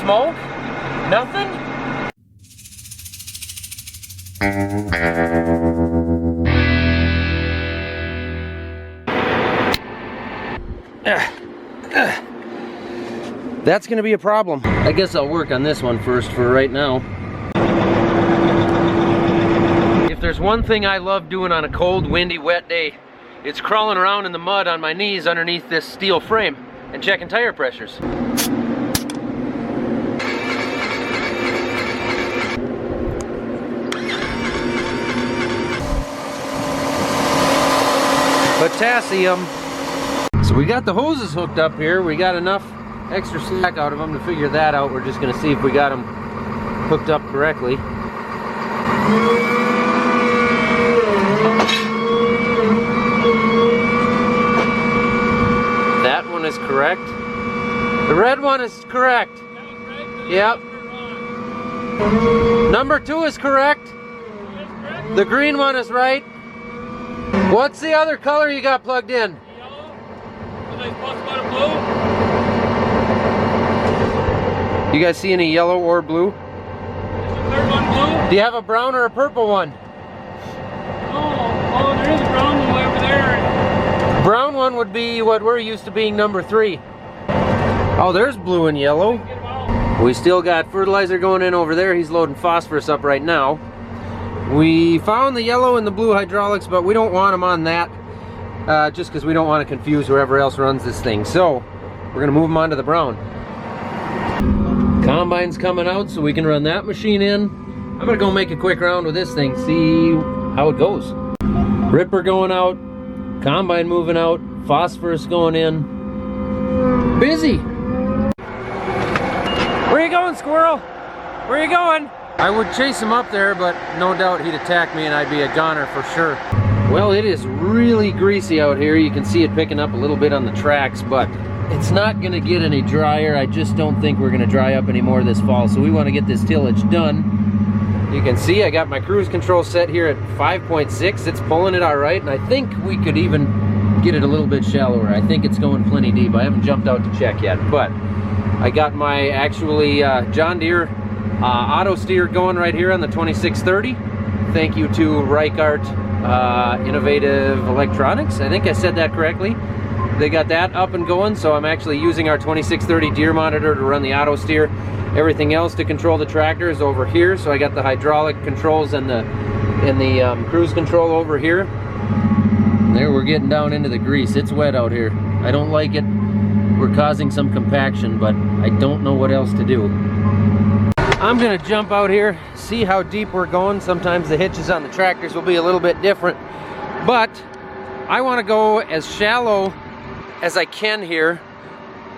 smoke? Nothing? That's gonna be a problem. I guess I'll work on this one first for right now. If there's one thing I love doing on a cold, windy, wet day, it's crawling around in the mud on my knees underneath this steel frame and checking tire pressures. Potassium. So we got the hoses hooked up here. We got enough extra slack out of them to figure that out. We're just going to see if we got them hooked up correctly. That one is correct. The red one is correct. Yep. Number 2 is correct. The green one is right. What's the other color you got plugged in? You guys see any yellow or blue? Is the third one blue? Do you have a brown or a purple one? Oh, there is a brown one way over there. Brown one would be what we're used to being number 3. Oh, there's blue and yellow. We still got fertilizer going in over there. He's loading phosphorus up right now. We found the yellow and the blue hydraulics, but we don't want them on that just because we don't want to confuse whoever else runs this thing. So we're gonna move them onto the brown. Combine's coming out so we can run that machine in. I'm gonna go make a quick round with this thing, see how it goes. Ripper going out, combine moving out, phosphorus going in. Busy. Where you going, squirrel? Where you going? I would chase him up there, but no doubt he'd attack me and I'd be a goner for sure. Well, it is really greasy out here. You can see it picking up a little bit on the tracks, but it's not gonna get any drier. I just don't think we're gonna dry up anymore this fall, so we wanna get this tillage done. You can see I got my cruise control set here at 5.6. It's pulling it all right, and I think we could even get it a little bit shallower. I think it's going plenty deep. I haven't jumped out to check yet, but I got my actually John Deere auto steer going right here on the 2630. Thank you to Reichart Innovative Electronics. I think I said that correctly. They got that up and going, so I'm actually using our 2630 Deere monitor to run the auto steer. Everything else to control the tractor is over here, so I got the hydraulic controls and the cruise control over here. And there, we're getting down into the grease. It's wet out here. I don't like it. We're causing some compaction, but I don't know what else to do. I'm gonna jump out here, see how deep we're going. Sometimes the hitches on the tractors will be a little bit different, but I want to go as shallow as I can here.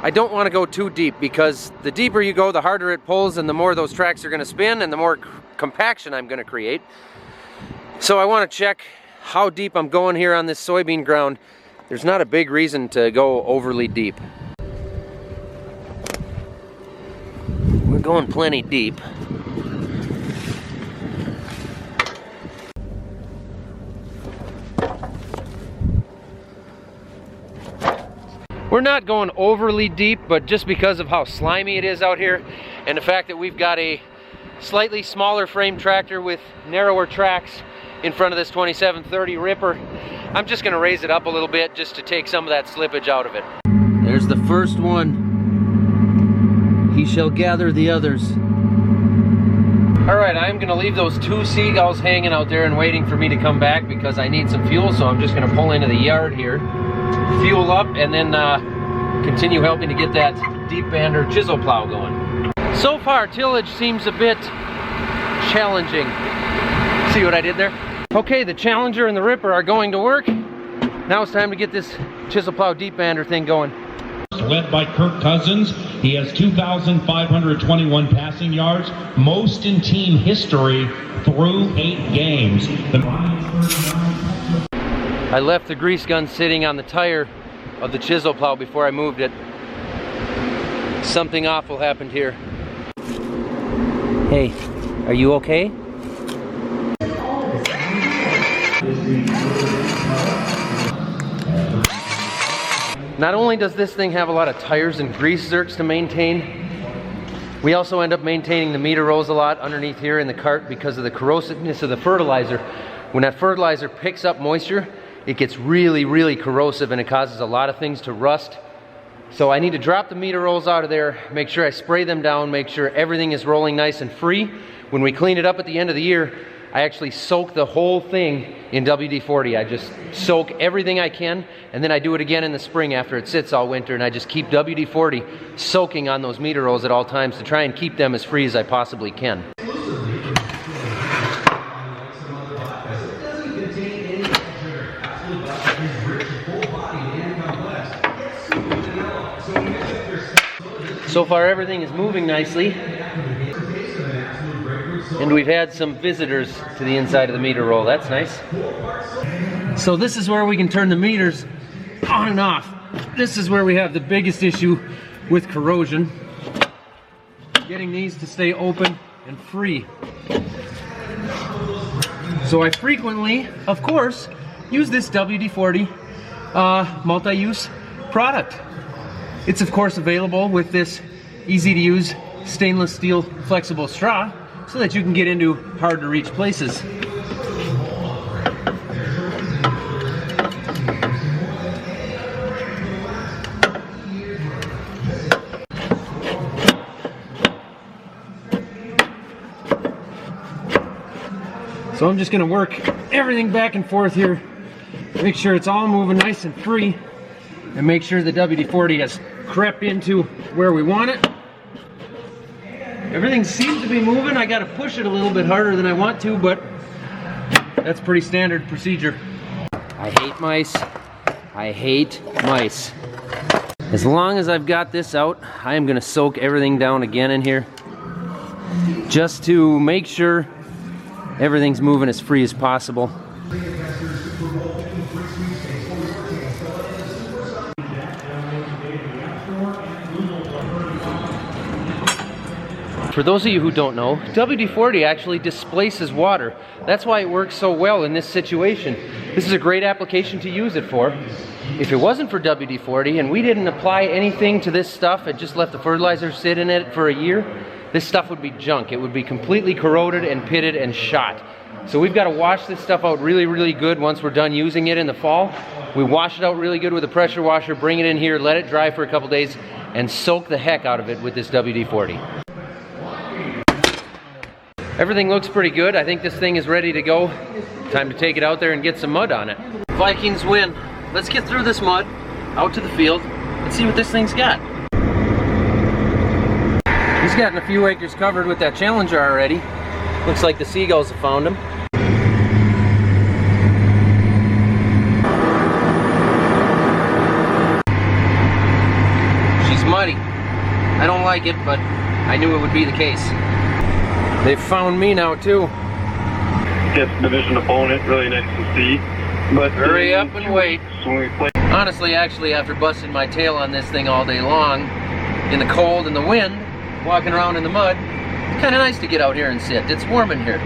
I don't want to go too deep, because the deeper you go, the harder it pulls and the more those tracks are going to spin and the more compaction I'm going to create. So I want to check how deep I'm going here on this soybean ground. There's not a big reason to go overly deep. We're going plenty deep. We're not going overly deep, but just because of how slimy it is out here and the fact that we've got a slightly smaller frame tractor with narrower tracks in front of this 2730 Ripper, I'm just going to raise it up a little bit just to take some of that slippage out of it. There's the first one. He shall gather the others. Alright, I'm going to leave those 2 seagulls hanging out there and waiting for me to come back because I need some fuel, so I'm just going to pull into the yard here, fuel up, and then continue helping to get that deep bander chisel plow going. So far, tillage seems a bit challenging. See what I did there? Okay, the Challenger and the Ripper are going to work. Now it's time to get this chisel plow deep bander thing going. Led by Kirk Cousins, he has 2,521 passing yards, most in team history through 8 games. I left the grease gun sitting on the tire of the chisel plow before I moved it. Something awful happened here. Hey, are you okay? Not only does this thing have a lot of tires and grease zerks to maintain, We also end up maintaining the meter rows a lot underneath here in the cart because of the corrosiveness of the fertilizer. When that fertilizer picks up moisture, it gets really, really corrosive and it causes a lot of things to rust. So I need to drop the meter rolls out of there, make sure I spray them down, make sure everything is rolling nice and free. When we clean it up at the end of the year, I actually soak the whole thing in WD-40. I just soak everything I can, and then I do it again in the spring after it sits all winter, and I just keep WD-40 soaking on those meter rolls at all times to try and keep them as free as I possibly can. So far everything is moving nicely. And we've had some visitors to the inside of the meter roll. That's nice. So this is where we can turn the meters on and off. This is where we have the biggest issue with corrosion. Getting these to stay open and free. So I frequently, of course, use this WD-40 multi-use product. It's of course available with this easy to use stainless steel flexible straw, so that you can get into hard to reach places. So I'm just going to work everything back and forth here, make sure it's all moving nice and free, and make sure the WD-40 has crept into where we want it. Everything seems to be moving. I got to push it a little bit harder than I want to, but that's pretty standard procedure. I hate mice. I hate mice. As long as I've got this out, I am going to soak everything down again in here, just to make sure everything's moving as free as possible. For those of you who don't know, WD-40 actually displaces water. That's why it works so well in this situation. This is a great application to use it for. If it wasn't for WD-40 and we didn't apply anything to this stuff and just let the fertilizer sit in it for a year, this stuff would be junk. It would be completely corroded and pitted and shot. So we've got to wash this stuff out really, really good once we're done using it in the fall. We wash it out really good with a pressure washer, bring it in here, let it dry for a couple days, and soak the heck out of it with this WD-40. Everything looks pretty good. I think this thing is ready to go. Time to take it out there and get some mud on it. Vikings win. Let's get through this mud, out to the field, and see what this thing's got. He's gotten a few acres covered with that Challenger already. Looks like the seagulls have found him. She's muddy. I don't like it, but I knew it would be the case. They've found me now too. Against division opponent, really nice to see. But hurry up and wait. When we play. Honestly, actually, after busting my tail on this thing all day long, in the cold and the wind, walking around in the mud, it's kind of nice to get out here and sit. It's warm in here.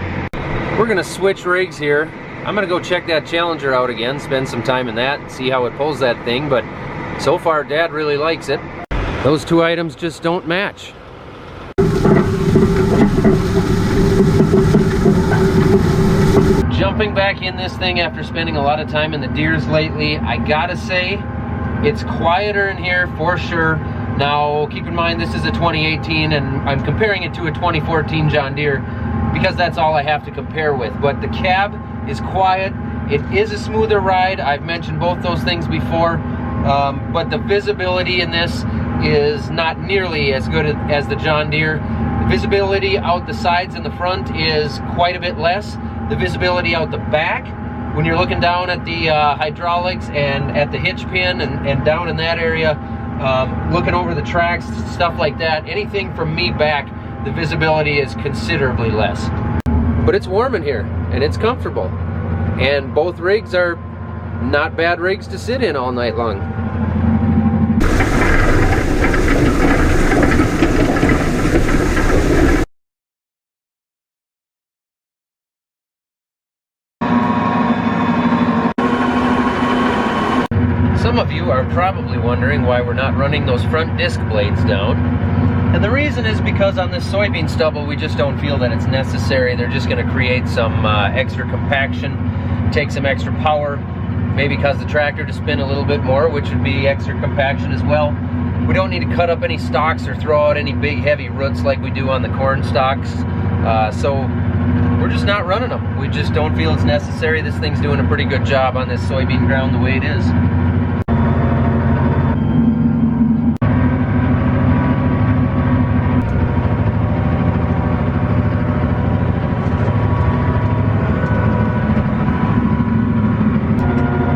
We're gonna switch rigs here. I'm gonna go check that Challenger out again, spend some time in that, and see how it pulls that thing, but so far Dad really likes it. Those two items just don't match. Jumping back in this thing after spending a lot of time in the Deeres lately, I gotta say, it's quieter in here for sure. Now, keep in mind this is a 2018 and I'm comparing it to a 2014 John Deere because that's all I have to compare with. But the cab is quiet. It is a smoother ride. I've mentioned both those things before, but the visibility in this is not nearly as good as the John Deere. The visibility out the sides and the front is quite a bit less. The visibility out the back, when you're looking down at the hydraulics and at the hitch pin and down in that area, looking over the tracks, stuff like that, anything from me back, the visibility is considerably less. But it's warm in here and it's comfortable. And both rigs are not bad rigs to sit in all night long. Some of you are probably wondering why we're not running those front disc blades down. And the reason is because on this soybean stubble, we just don't feel that it's necessary. They're just going to create some extra compaction, take some extra power, maybe cause the tractor to spin a little bit more, which would be extra compaction as well. We don't need to cut up any stalks or throw out any big heavy roots like we do on the corn stalks. So we're just not running them. We just don't feel it's necessary. This thing's doing a pretty good job on this soybean ground the way it is.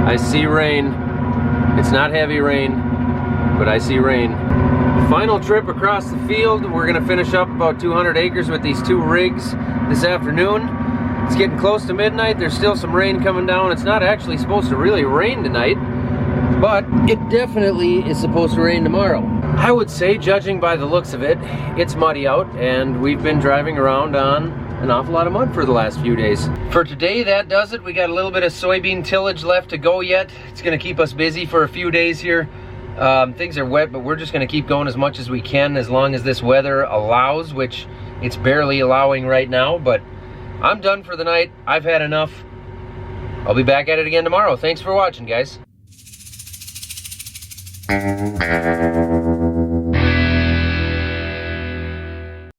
I see rain. It's not heavy rain, but I see rain. Final trip across the field. We're gonna finish up about 200 acres with these 2 rigs this afternoon. It's getting close to midnight. There's still some rain coming down. It's not actually supposed to really rain tonight, but it definitely is supposed to rain tomorrow. I would say, judging by the looks of it, it's muddy out, and we've been driving around on an awful lot of mud for the last few days. For today, that does it. We got a little bit of soybean tillage left to go yet. It's gonna keep us busy for a few days here. Things are wet, but we're just gonna keep going as much as we can as long as this weather allows, which it's barely allowing right now, but I'm done for the night. I've had enough. I'll be back at it again tomorrow. Thanks for watching, guys.